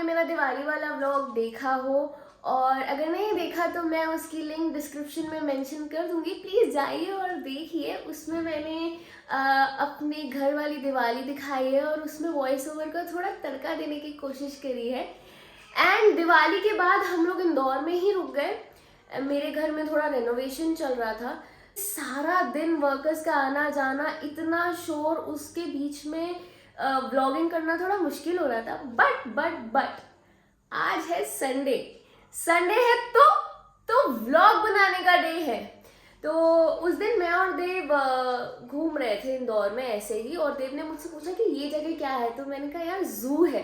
आपने मेरा दिवाली वाला व्लॉग देखा हो और अगर नहीं देखा तो मैं उसकी लिंक डिस्क्रिप्शन में मेंशन कर दूंगी, प्लीज़ जाइए और देखिए। उसमें मैंने अपने घर वाली दिवाली दिखाई है और उसमें वॉइस ओवर का थोड़ा तड़का देने की कोशिश करी है। एंड दिवाली के बाद हम लोग इंदौर में ही रुक गए। मेरे घर में थोड़ा रेनोवेशन चल रहा था, सारा दिन वर्कर्स का आना जाना, इतना शोर, उसके बीच में व्लॉगिंग करना थोड़ा मुश्किल हो रहा था। बट आज है संडे है तो व्लॉग बनाने का डे है। तो उस दिन मैं और देव घूम रहे थे इंदौर में ऐसे ही, और देव ने मुझसे पूछा कि ये जगह क्या है, तो मैंने कहा यार जू है।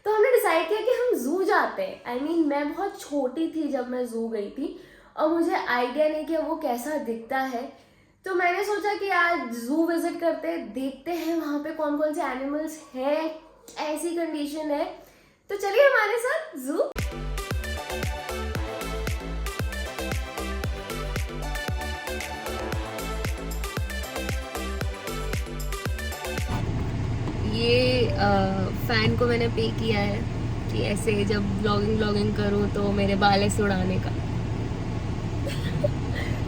तो हमने डिसाइड किया कि हम जू जाते हैं। आई मीन मैं बहुत छोटी थी जब मैं जू गई थी और मुझे आइडिया नहीं कि वो कैसा दिखता है। तो मैंने सोचा कि आज जू विजिट करते, देखते हैं वहाँ पे कौन कौन से एनिमल्स हैं, ऐसी कंडीशन है। तो चलिए हमारे साथ जू। ये फैन को मैंने पे किया है कि ऐसे जब व्लॉगिंग करूँ तो मेरे बाल ऐसे उड़ाने का।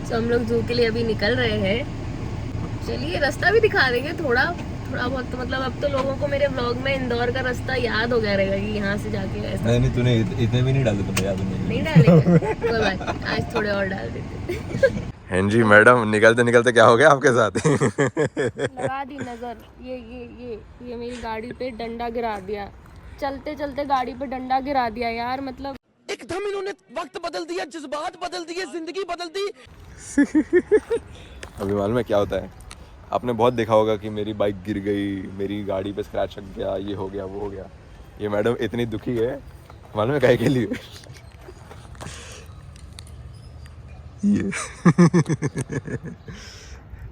तो हम लोग जू के लिए अभी निकल रहे हैं। चलिए रास्ता भी दिखा देंगे थोड़ा बहुत। तो मतलब अब तो लोगों को मेरे व्लॉग में इंदौर का रास्ता याद हो गया रहेगा कि यहाँ से जाके ऐसा। नहीं तूने इतने भी नहीं डाले, तुमने याद नहीं डालेंगे, कोई बात, आज थोड़े और डाल देते। हाँ जी मैडम, निकलते क्या हो गया आपके साथ? लगा दी नजर। ये मेरी गाड़ी पे डंडा गिरा दिया, चलते चलते गाड़ी पे डंडा गिरा दिया यार। मतलब एकदम इन्होंने वक्त बदल दिया, जज्बात बदल दिए, जिंदगी बदल दी। अभी मालूम है क्या होता है? आपने बहुत देखा होगा कि मेरी बाइक गिर गई, मेरी गाड़ी पे स्क्रैच लग गया, ये हो गया वो हो गया। ये मैडम इतनी दुखी है, मालूम है काहे के लिए? ये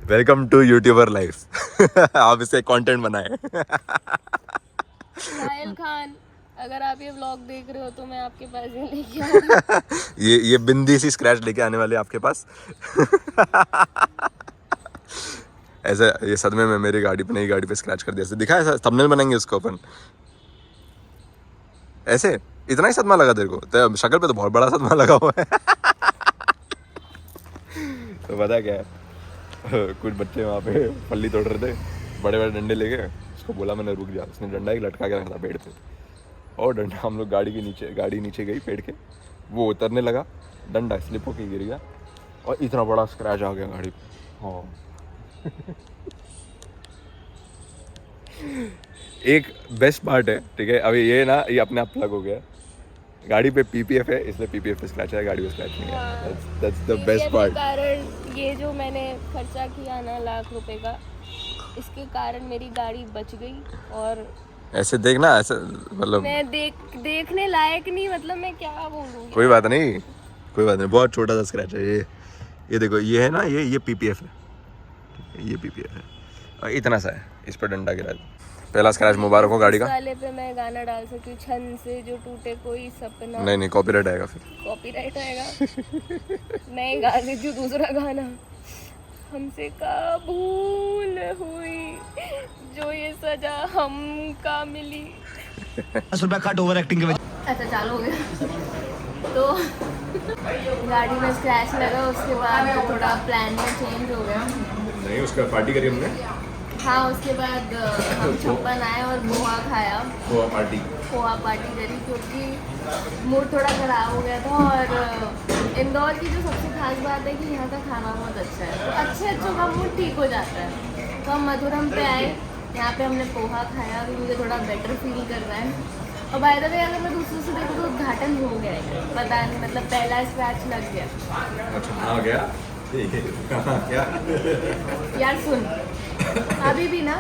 वेलकम टू यूट्यूबर लाइफ। आप इससे कंटेंट बनाए। साहिल खान, अगर आप ये व्लॉग देख रहे हो तो मैं आपके पास ही लेके आऊंगा। ये बिंदी सी स्क्रैच लेके आने वाले आपके पास। ऐसे ये सदमे में मेरी गाड़ी पे, नई गाड़ी पे स्क्रैच कर दिया। ऐसे दिखा, ऐसा थंबनेल बनाएंगे उसको अपन। ऐसे इतना ही सदमा लगा तेरे को? तो शक्ल पे तो बहुत बड़ा सदमा लगा हुआ है। तो पता क्या है, कुछ बच्चे वहाँ पे पल्ली तोड़ रहे थे, बड़े बड़े डंडे लेके। उसको बोला मैंने रुक जा, उसने डंडा ही लटका के रखा था पेड़ पे, और डंडा हम लोग गाड़ी नीचे गई पेड़ के, वो उतरने लगा, डंडा स्लिप होके गिर गया और इतना बड़ा स्क्रैच आ गया गाड़ी पे। हाँ। एक बेस्ट पार्ट है, ठीक है, अभी ये ना, ये अपने आप प्लग हो गया। गाड़ी पे पीपीएफ है, इसलिए पीपीएफ पे स्क्रैच है, गाड़ी पे स्क्रैच नहीं है। That's the best part. कारण ये जो मैंने खर्चा किया ना लाख रुपए का, इसके कारण मेरी गाड़ी बच गई। और ऐसे देखना, ऐसे मतलब मैं देखने लायक नहीं, मतलब मैं क्या बोलूँ। कोई बात नहीं, बहुत छोटा सा स्क्रैच है ये देखो, ये है ना, ये पीपीएफ है, ये पीपीएफ है और इतना सा है, इस पर डंडा गिरा। पहला स्क्रैच मुबारक हो गाड़ी का। वाले पे मैं गाना डाल सकती हूँ, छन से जो टूटे कोई सपना। नहीं कॉपीराइट आएगा फिर। कॉपीराइट आएगा। मैं गा देती हूँ दूसरा गाना। हमसे कबूल हुई जो ये सजा हमका मिली। 10 रुपया कट ओवर एक्टिंग के वजह। अच्छा चालू हो गया। तो गाड़ी में स्क्रैच लगा, उसके बाद थोड़ा प्लान में चेंज हो गया। नहीं, उसका पार्टी करी हमने। हाँ, उसके बाद हम छप्पन आए और पोहा खाया। पोहा पार्टी करी क्योंकि मूड थोड़ा ख़राब हो गया था। और इंदौर की जो सबसे खास बात है कि यहाँ का खाना बहुत अच्छा है, तो अच्छों का मूड ठीक हो जाता है। तो हम मधुरम पे आए, यहाँ पे हमने पोहा खाया, अभी मुझे थोड़ा बेटर फील कर रहा है। और बाय द वे अगर मैं दूसरों से देखूँ तो उद्घाटन हो गया है, पता नहीं, मतलब पहला स्क्रैच लग गया। अच्छा, आ गया क्या? यार सुन, अभी भी ना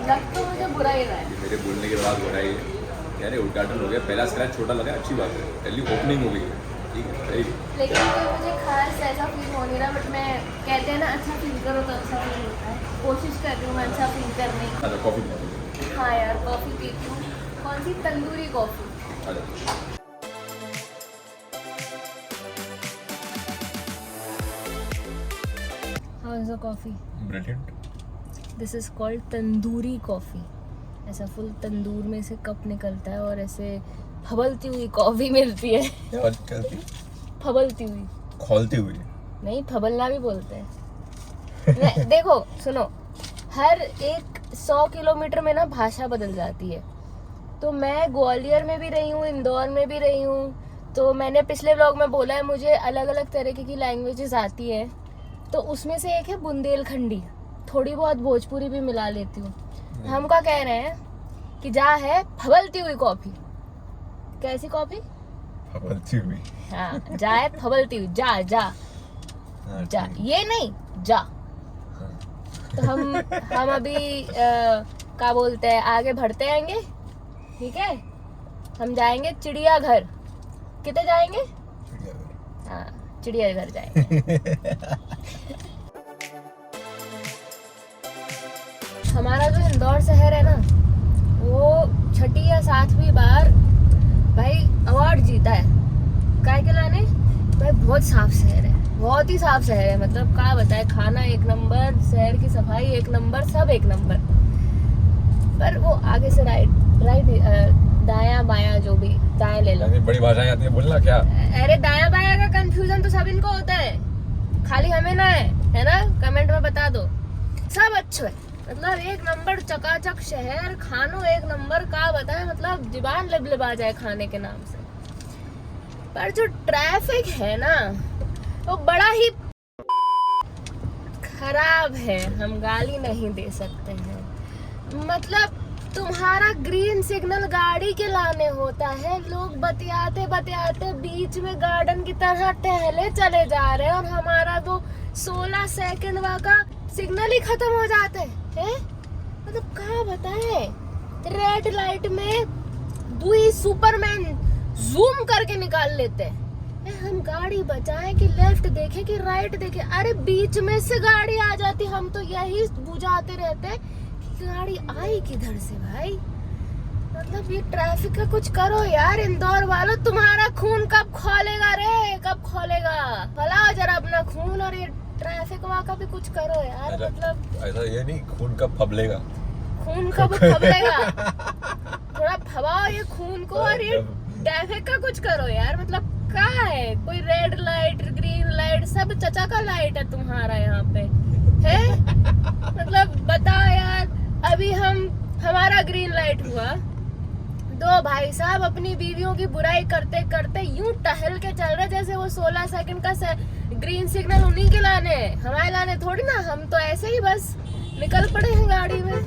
लग तो मुझे बुरा ही रहा है। मेरे बोलने के बाद बुराई है यार, उद्घाटन हो गया, पहला स्क्रैच छोटा लगा, अच्छी बात है, पहली ओपनिंग हो गई है, ठीक है, सही। लेकिन कोई मुझे खास ऐसा फील हो नहीं रहा, बट मैं, कहते हैं ना अच्छा फील करो तो अच्छा फील होता है, कोशिश कर रही हूँ मैं अच्छा फील करने की। अच्छा, कॉफी? हाँ यार, कॉफ़ी पीती हूँ। कौन सी? तंदूरी कॉफ़ी। अच्छा, how is the coffee? Brilliant. This is called tandoori coffee. ऐसा फुल तंदूर में से कप निकलता है और ऐसे फबलती हुई कॉफी मिलती है। क्या कहती? फबलती हुई, खोलती हुई। नहीं, फबलना भी बोलते हैं। देखो सुनो, हर एक 100 किलोमीटर में ना भाषा बदल जाती है। तो मैं ग्वालियर में भी रही हूँ, इंदौर में भी रही हूँ। तो मैंने पिछले व्लॉग में बोला है मुझे अलग अलग तरीके की लैंग्वेजेस आती है। तो उसमें से एक है बुंदेलखंडी, थोड़ी बहुत भोजपुरी भी मिला लेती हूँ। हम क्या कह रहे हैं कि जा है फबलती हुई कॉफी। कैसी कॉफी? फबलती हुई। हाँ, जा है फबलती हुई, जा जा जा, ये नहीं जा। तो हम अभी क्या बोलते हैं, आगे बढ़ते आएंगे। ठीक है, हम जाएंगे चिड़ियाघर। कितने जाएंगे? हाँ, चिड़ियाघर जाएंगे। हमारा जो इंदौर शहर है ना, वो 6ठी या 7वीं बार भाई अवार्ड जीता है। काय के लाने भाई, बहुत साफ शहर है, बहुत ही साफ शहर है। मतलब क्या बताए, खाना एक नंबर, शहर की सफाई एक नंबर, सब एक नंबर। पर वो आगे से राइट दायां बायां, जो भी दाएं ले लो। बड़ी भाषाएं आती है बोलना क्या? अरे दायां बायां का कंफ्यूजन तो सब इनको होता है, खाली हमें ना है ना? कमेंट में बता दो। सब अच्छा है, मतलब एक नंबर चकाचक शहर, खानो एक नंबर। का बताए, मतलब जुबान लबलबा जाए खाने के नाम से। पर जो ट्रैफिक है ना, वो बड़ा ही खराब है। हम गाली नहीं दे सकते हैं। मतलब तुम्हारा ग्रीन सिग्नल गाड़ी के लाने होता है, लोग बतियाते बतियाते बीच में गार्डन की तरह टहले चले जा रहे हैं, और हमारा वो 16 सेकंड का सिग्नल ही खत्म हो जाते हैं। मतलब क्या बताएं, रेड लाइट में दुई सुपरमैन जूम करके निकाल लेते हैं। हम गाड़ी बचाएं कि लेफ्ट देखे कि राइट देखे? अरे बीच में से गाड़ी आ जाती, हम तो यही बुझाते रहते कि गाड़ी आई किधर से भाई। मतलब ये ट्रैफिक का कुछ करो यार, इंदौर वालों। तुम्हारा खून कब खोलेगा रे, कब खोलेगा? फैलाओ जरा अपना खून, और ये ट्रैफिक वहाँ का भी कुछ करो यार। मतलब ऐसा ये नहीं, खून कब फबलेगा? खून कब फबलेगा? थोड़ा फबाओ ये खून को, और ये ट्रैफिक का कुछ करो यार। मतलब क्या है, कोई रेड लाइट, ग्रीन लाइट, सब चचा का लाइट है तुम्हारा यहाँ पे है। मतलब बताओ यार, अभी हमारा ग्रीन लाइट हुआ, दो भाई साहब अपनी बीवियों की बुराई करते करते यूं टहल के चल रहे जैसे वो 16 सेकंड का ग्रीन सिग्नल उन्हीं के लाने, हमारे लाने थोड़ी ना। हम तो ऐसे ही बस निकल पड़े हैं गाड़ी में।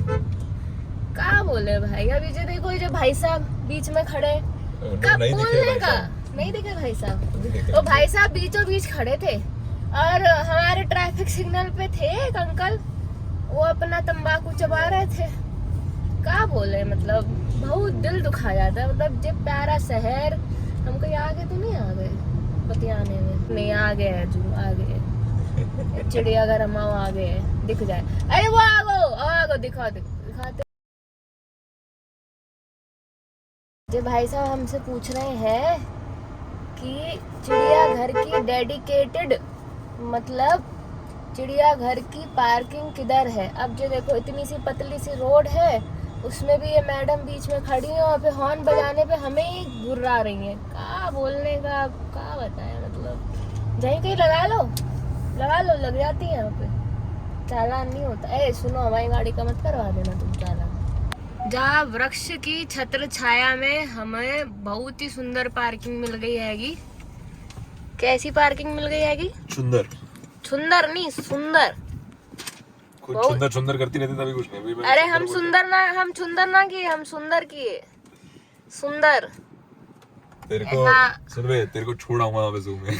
क्या बोले भाई, अभी जो देखो ये जो भाई साहब बीच में खड़े, कब बोलने का नहीं दिखे भाई साहब। तो भाई साहब बीचों बीच खड़े थे, और हमारे ट्रैफिक सिग्नल पे थे एक अंकल, वो अपना तंबाकू चबा रहे थे। क्या बोले, मतलब बहुत दिल दुखा जाता है। मतलब जब प्यारा शहर, हम कहीं आगे तो नहीं आ गए बतियाने में? नहीं आ गए हैं, जो आ गए चिड़ियाघर हम आ गए, दिख जाए। अरे वो आगो दिखाते। जो भाई साहब हमसे पूछ रहे हैं कि चिड़ियाघर की डेडिकेटेड, मतलब चिड़ियाघर की पार्किंग किधर है। अब जो देखो इतनी सी पतली सी रोड है, उसमें भी ये मैडम बीच में खड़ी है, और फिर हॉर्न बजाने पे हमें ही घुर्रा रही है। क्या बोलने का, क्या बताएं। मतलब जहीं कहीं लगा लो, लग जाती है यहाँ पे, चालान नहीं होता। ए सुनो, हमारी गाड़ी का मत करवा देना तुम चालान। जहाँ वृक्ष की छत्र छाया में हमें बहुत ही सुंदर पार्किंग मिल गई हैगी। कैसी पार्किंग मिल गई हैगी? सुंदर नहीं, सुंदर। कुछ सुंदर करती रहती तभी कुछ नहीं। अरे हम सुंदर ना किए, हम सुंदर किए, सुंदर। तेरे को हाँ। सुन बे, तेरे को छोड़ाऊंगा वहां पे ज़ू में।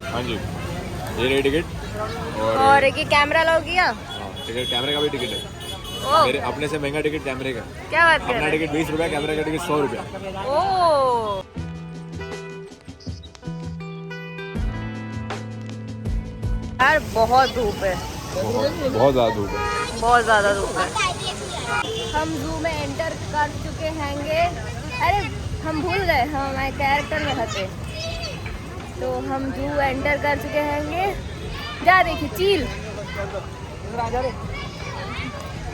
हाँ जी, ये रही टिकट। और एक कैमरा लो किया। टिकट, कैमरे का भी टिकट है। मेरे अपने से महंगा टिकट कैमरे का। क्या बात कर रहे? अपना टिकट 20 रुपया, कैमरे का टिकट 100 रुपया। ओ यार, बहुत धूप है, बहुत ज्यादा धूप है, बहुत ज्यादा धूप है। हम जू में एंटर कर चुके हैंगे। अरे हम भूल गए, हम हमारे कैरेक्टर में हंसे। तो हम जू एंटर कर चुके हैंगे, जा देखिए चील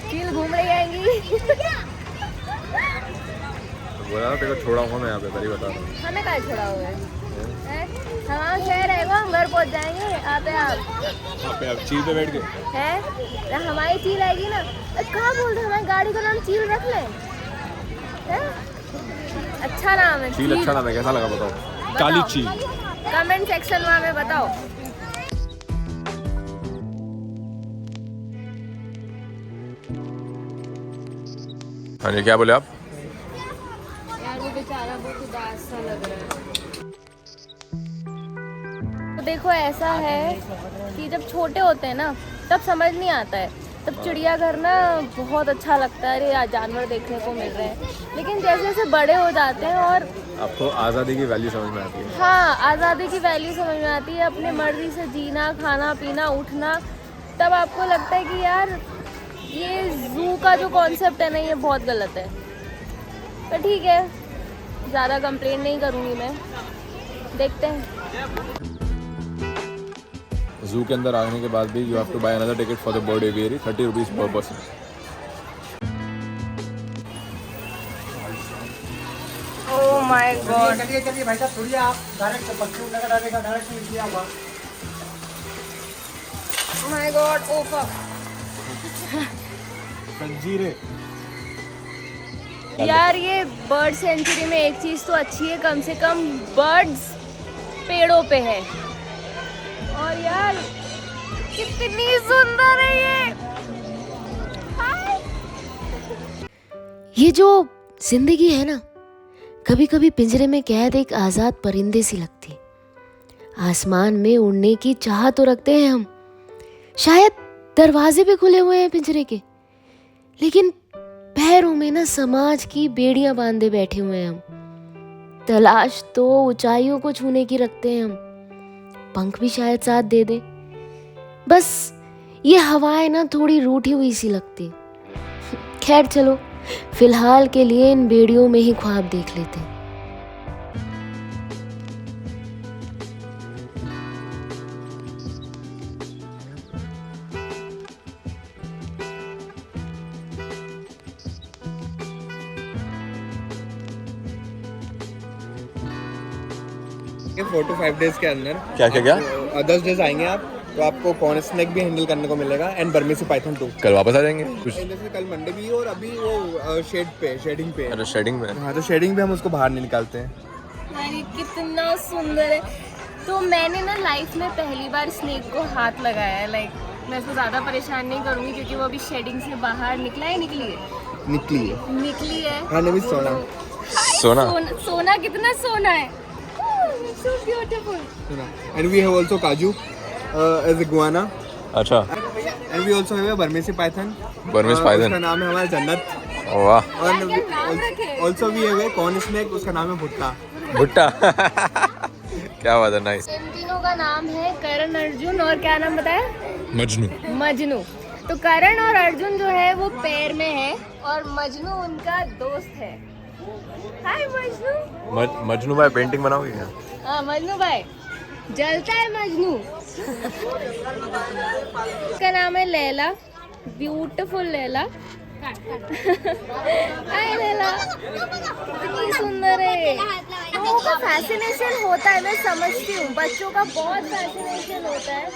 चील घूम रही आएंगी। बोला तेरे को छोड़ाऊंगा मैं यहाँ पे, पहले बता रहा हूँ। हमें कहाँ छोड़ा हुआ है? हमारा शहर रहेगा, हम घर पहुँच जाएंगे। आप यहाँ पे आप चील पे बैठ गए हैं, हमारी चील आएगी ना। कहाँ बोल रहे हमारी गाड़ी का नाम चील रख लें? अच्छा नाम है चील। अच्छा नाम है, कैसा लगा बताओ? काली चील। कमेंट सेक्शन में हमें बताओ। हाँ जी, क्या बोले आप? यार वो बेचारा बहुत उदास सा लग रहा है। तो देखो ऐसा है कि जब छोटे होते हैं ना तब समझ नहीं आता है, तब चिड़ियाघर ना बहुत अच्छा लगता है, अरे जानवर देखने को मिल रहे हैं। लेकिन जैसे जैसे बड़े हो जाते हैं और आपको आज़ादी की वैल्यू समझ में आती है? हाँ, आज़ादी की वैल्यू समझ में आती है, अपने मर्जी से जीना, खाना पीना, उठना। तब आपको लगता है कि यार ये जू का जो कॉन्सेप्ट है ना ये बहुत गलत है। पर ठीक है, ज़्यादा कंप्लेन नहीं करूँगी मैं, देखते हैं। जू के अंदर आने के बाद भी you have to buy another ticket for the bird aviary, 30 rupees per person. Oh my god, चलिए भाई साहब थोड़ी आप डायरेक्ट पक्षियों का डालेगा डायरेक्ट नीचे आवा। ओह माय गॉड, ओह फक। जंजीरें। यार ये बर्ड सेंचुरी में एक चीज़ तो अच्छी है, कम से कम बर्ड्स पेड़ों पे है। और यार कितनी सुंदर है ये। हाय। ये जो जिंदगी है ना, कभी कभी पिंजरे में कैद एक आज़ाद परिंदे सी लगती है। आसमान में उड़ने की चाह तो रखते हैं हम, शायद दरवाजे भी खुले हुए हैं पिंजरे के, लेकिन पैरों में ना समाज की बेड़ियां बांधे बैठे हुए हैं हम। तलाश तो ऊंचाइयों को छूने की रखते हैं हम, पंख भी शायद साथ दे दे। बस ये हवाएं ना थोड़ी रूठी हुई सी लगती। खैर चलो, फिलहाल के लिए इन बेड़ियों में ही ख्वाब देख लेते हैं। ये 4 to 5 डेज के अंदर क्या क्या क्या? 10 डेज आएंगे आप, तो आपको कॉर्न स्नैक भी हैंडल करने को मिलेगा एंड बर्मेसी पाइथन 2। कल वापस आ जाएंगे कुछ? जैसे कल मंडे भी है और अभी वो शेडिंग पे है। अरे शेडिंग में? हाँ, तो शेडिंग पे हम उसको बाहर नहीं निकालते हैं। यार कितना सुंदर है। तो मैंने ना लाइफ में पहली बार स्नेक को हाथ लगाया है। लाइक मैं इसको ज़्यादा परेशान नहीं करूँगी क्योंकि वो अभी शेडिंग से बाहर निकला है। निकली है। हाँ नवी सोना। सोना कितना सोना है। So beautiful. And we have also Kaju as a guana. अच्छा। And we also have a Burmese python. Burmese python. उसका नाम है हमारा जन्नत। वाह। और also we have a corn snake, उसका नाम है भुट्टा। भुट्टा। क्या बात है, नाइस। इन तीनों का नाम है करण, अर्जुन और क्या नाम बताया? मजनू। तो करण और अर्जुन जो है वो पैर में है और मजनू उनका दोस्त है। हाय मजनू। मजनू भाई पेंटिंग बनाओगे क्या? हाँ मजनू भाई, जलता है मजनू। इसका नाम है लैला, ब्यूटीफुल लैला। हाय लैला, कितनी सुंदर है। लोगों का फैसिनेशन होता है, मैं समझती हूँ, बच्चों का बहुत फैसिनेशन होता है।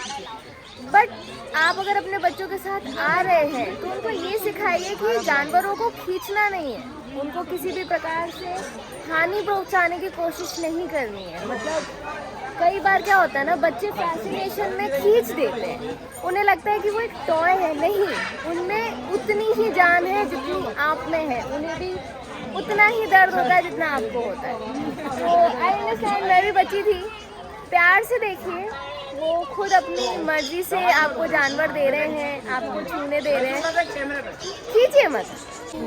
बट आप अगर अपने बच्चों के साथ आ रहे हैं तो उनको ये सिखाइए कि जानवरों को खींचना नहीं है, उनको किसी भी प्रकार से हानि पहुंचाने की कोशिश नहीं करनी है। मतलब कई बार क्या होता है ना, बच्चे फैसिनेशन में खींच देते हैं, उन्हें लगता है कि वो एक टॉय है। नहीं, उनमें उतनी ही जान है जितनी आप में है, उन्हें भी उतना ही दर्द होता है जितना आपको होता है। तो आई अंडरस्टैंड, मैं भी बच्ची थी। प्यार से देखिए, वो खुद अपनी मर्जी से आपको जानवर दे रहे हैं, आपको छूने दे रहे हैं, खींचिए मत।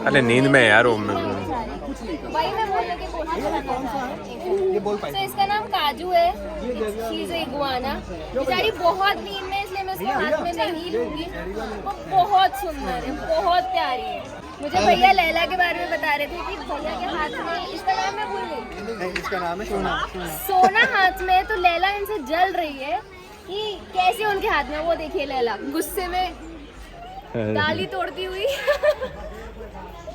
अरे नींद में यार वो वही मैं बोलने की कोशिश कर रहा हूँ। तो इसका नाम काजू है, शी इज ए इगुआना। बेचारी बहुत नींद में, इसलिए मैं उसको हाथ में नहीं लूंगी। वो बहुत सुंदर है, बहुत प्यारी है। मुझे भैया लैला के बारे में बता रहे थे कि भैया के हाथ में, इसका नाम मैं भूल गई, इसका नाम है सोना। सोना हाथ में। तो लैला इनसे जल रही है कि कैसे उनके हाथ में, वो देखिए लैला गुस्से में डाली तोड़ती हुई।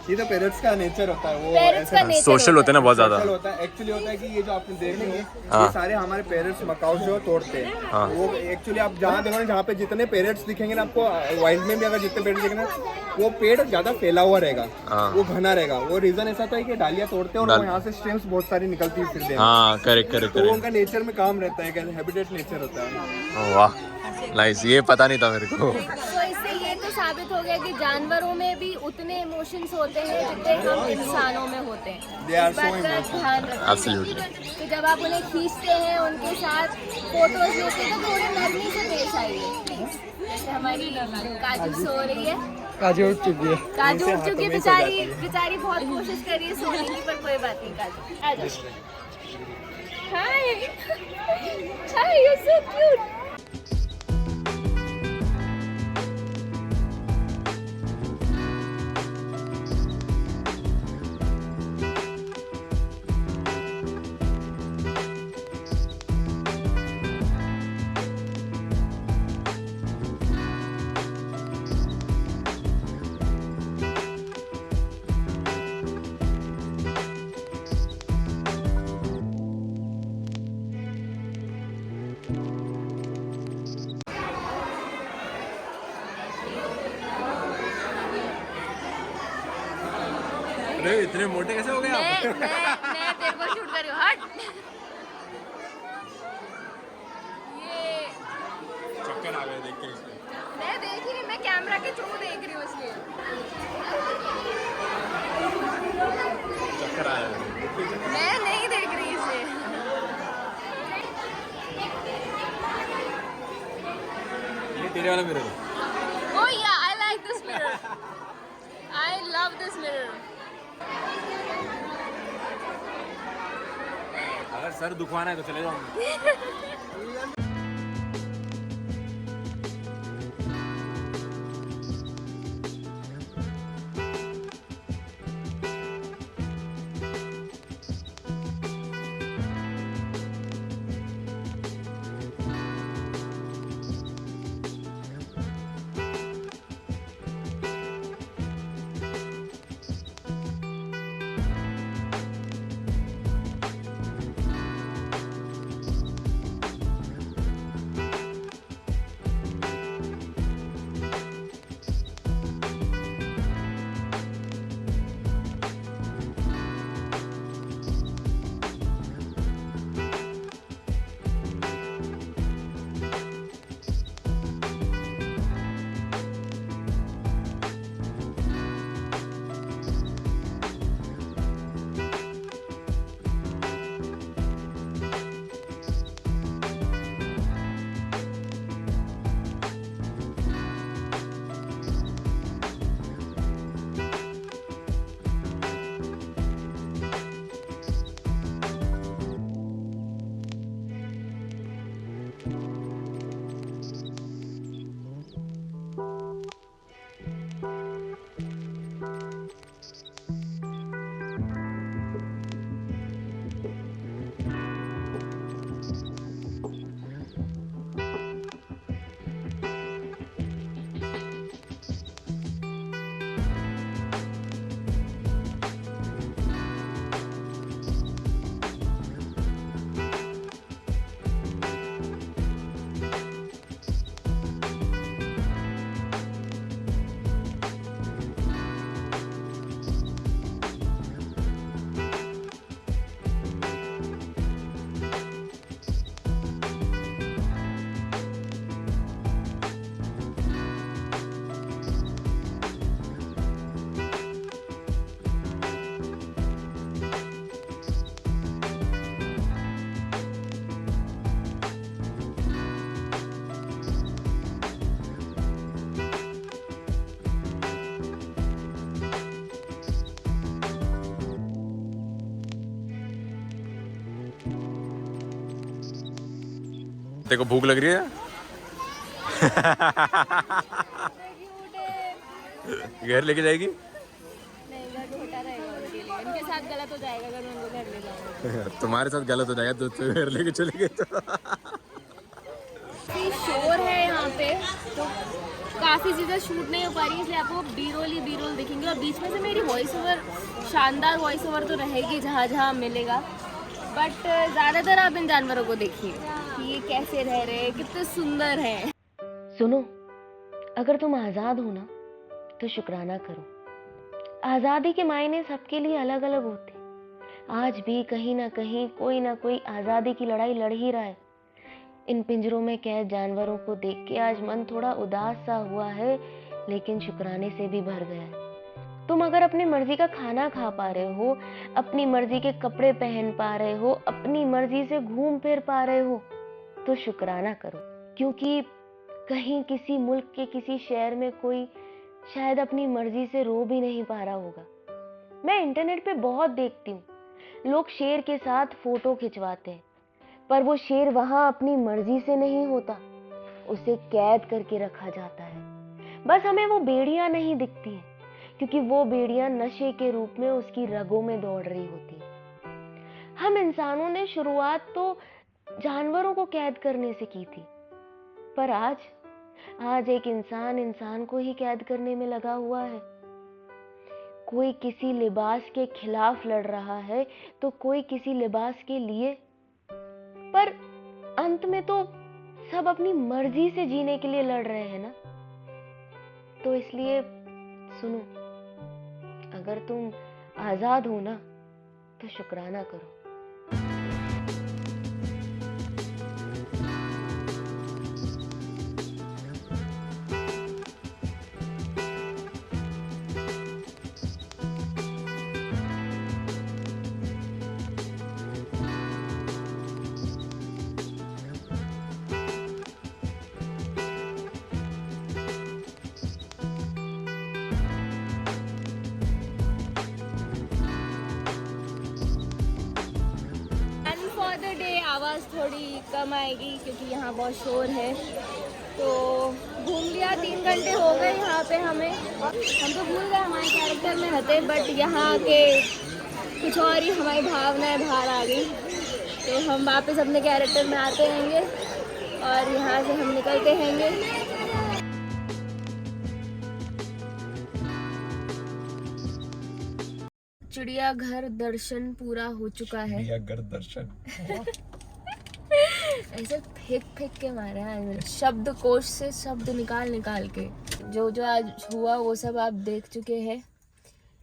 ये तो पेरेंट्स का नेचर होता है, वो पेरेंट्स का नेचर सोशल होते हैं ना बहुत ज्यादा। सोशल होता है। एक्चुअली होता है कि ये जो आपने देख रहे हैं ये सारे हमारे पेरेंट्स मकाऊ जो तोड़ते हैं। वो एक्चुअली आप जहाँ देखो ना, जहाँ पे जितने पेरेंट्स दिखेंगे ना आपको, वाइल्ड में भी अगर जितने पेरेंट्स दिखेंगे ना, वो पेड़ ज्यादा फैला हुआ रहेगा, वो घना रहेगा। वो रीजन ऐसा था कि डालियाँ तोड़ते हैं और यहाँ से स्ट्रीम्स बहुत सारी निकलती है फिर। हाँ करेक्ट करेक्ट तो उनका नेचर में काम रहता है, हैबिटेट नेचर होता है। वाह नाइस, ये पता नहीं था मेरे को। तो इससे ये तो साबित हो गया कि जानवरों में भी उतने इमोशंस होते हैं जितने हम इंसानों में होते हैं। They are इस बात so का emotional. ध्यान रखें। Absolutely. तो जब आप उन्हें खींचते हैं, उनके साथ फोटोज लेते हैं, तो थोड़ी नरमी से पेश आइए प्लीज। जैसे हमारी काजू सो रही है, काजू उठ चुकी है, काजू उठ चुकी है बेचारी, बेचारी बहुत कोशिश कर रही है सोने की, पर कोई बात नहीं। काजू आ जाओ। हाय हाय, यू सो क्यूट। अरे इतने मोटे कैसे हो गए आप? मैं तेरे को शूट कर रही हूँ, हट। ये चक्कर आ गए देख के इसमें। मैं देख ही नहीं, मैं कैमरा के थ्रू देख रही हूँ इसलिए। चक्कर आया। मैं नहीं देख रही इसे। ये तेरे वाला मिरर है। Oh yeah, I like this mirror. I love this mirror. अगर सर दुखवाना है तो चले जाओ। तेरे को भूख लग रही है? घर लेके जाएगी? नहीं, घर छोटा रहेगा उनके लिए। उनके साथ गलत हो जाएगा अगर मैं उनको घर ले जाऊंगा। तुम्हारे साथ गलत हो जाएगा तो घर लेके चले गए तो काफ़ी शोर है यहाँ पे, तो काफ़ी चीज़ें शूट नहीं हो पा रही, इसलिए आपको बी रोल दिखेंगे। और बीच में से मेरी वॉइस ओवर, शानदार वॉइस ओवर तो रहेगी जहाँ जहाँ मिलेगा, बट ज़्यादातर आप इन जानवरों को देखिए कि ये कैसे रह रहे हैं, कितने सुंदर हैं। सुनो, अगर तुम आज़ाद हो ना तो शुक्राना करो। आज़ादी के मायने सबके लिए अलग अलग होते। आज भी कहीं ना कोई आज़ादी की लड़ाई लड़ ही रहा है। इन पिंजरों में कैद जानवरों को देख के आज मन थोड़ा उदास सा हुआ है, लेकिन शुक्राने से भी भर गया है। तुम अगर अपनी मर्जी का खाना खा पा रहे हो, अपनी मर्जी के कपड़े पहन पा रहे हो, अपनी मर्जी से घूम फिर पा रहे हो, तो शुक्राना करो। क्योंकि कहीं किसी मुल्क के किसी शहर में कोई शायद अपनी मर्जी से रो भी नहीं पा रहा होगा। मैं इंटरनेट पे बहुत देखती हूँ, लोग शेर के साथ फोटो खिंचवाते हैं, पर वो शेर वहां अपनी मर्जी से नहीं होता, उसे कैद करके रखा जाता है। बस हमें वो बेड़ियां नहीं दिखती हैं, क्योंकि वो बेड़ियां नशे के रूप में उसकी रगों में दौड़ रही होती है। हम इंसानों ने शुरुआत तो जानवरों को कैद करने से की थी, पर आज एक इंसान को ही कैद करने में लगा हुआ है। कोई किसी लिबास के खिलाफ लड़ रहा है तो कोई किसी लिबास के लिए, पर अंत में तो सब अपनी मर्जी से जीने के लिए लड़ रहे हैं ना। तो इसलिए सुनो, अगर तुम आजाद हो ना तो शुक्राना करो। आवाज़ थोड़ी कम आएगी क्योंकि यहाँ बहुत शोर है। तो घूम लिया, 3 घंटे हो गए यहाँ पे हमें। हम तो भूल गए हमारे कैरेक्टर में हते, बट यहाँ के कुछ और ही हमारी भावनाएं बाहर आ गई। तो हम वापस अपने कैरेक्टर में आते रहेंगे और यहाँ से हम निकलते रहेंगे। चिड़ियाघर दर्शन पूरा हो चुका है। चिड़ियाघर दर्शन ऐसे फेंक के मारे हैं शब्दकोश से शब्द निकाल के। जो आज हुआ वो सब आप देख चुके हैं।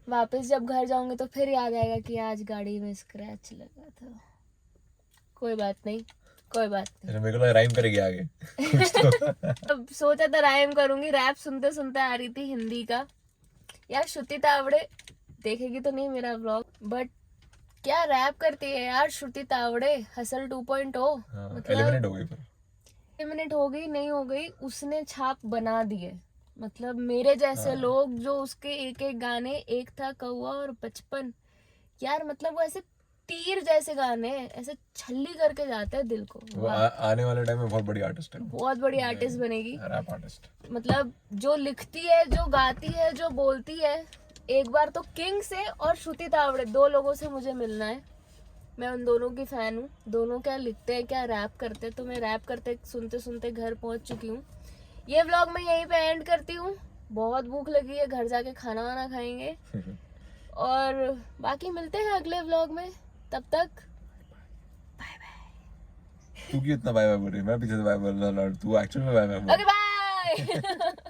वापस जब घर जाऊंगे तो फिर याद आएगा कि आज गाड़ी में स्क्रैच लगा था। कोई बात नहीं। मेरे को राइम करेगी आगे। अब सोचा था राइम करूंगी, रैप सुनते सुनते आ रही थी हिंदी का। यार श्रुति तावड़े देखेगी तो नहीं मेरा व्लॉग, बट क्या रैप करती है यार श्रुति तावड़े। हसल 2.0 मतलब एलिमिनेट हो गई नहीं हो गई, उसने छाप बना दी है। मतलब मेरे जैसे लोग जो उसके एक गाने, एक था कौवा और 55, यार मतलब वो ऐसे तीर जैसे गाने ऐसे छल्ली करके जाते हैं दिल को। वो आने वाले टाइम में बहुत बड़ी आर्टिस्ट है, बहुत बड़ी आर्टिस्ट बनेगी, रैप आर्टिस्ट। मतलब जो लिखती है, जो गाती है, जो बोलती है। एक बार तो किंग से और श्रुति तावड़े 2 लोगों से मुझे मिलना है। मैं उन दोनों की फैन हूँ। दोनों क्या लिखते हैं, क्या रैप करते हैं। तो मैं रैप करते सुनते सुनते घर पहुँच चुकी हूँ। ये व्लॉग मैं यहीं पे एंड करती हूँ। बहुत भूख लगी है, घर जाके खाना वाना खाएंगे और बाकी मिलते हैं अगले व्लॉग में। तब तक बाय बाय। तू क्यों इतना बाय बाय बोल रही है? मैं पीछे से बाय बोल रहा हूँ, तू एक्चुअली में बाय बाय बोल। Okay bye.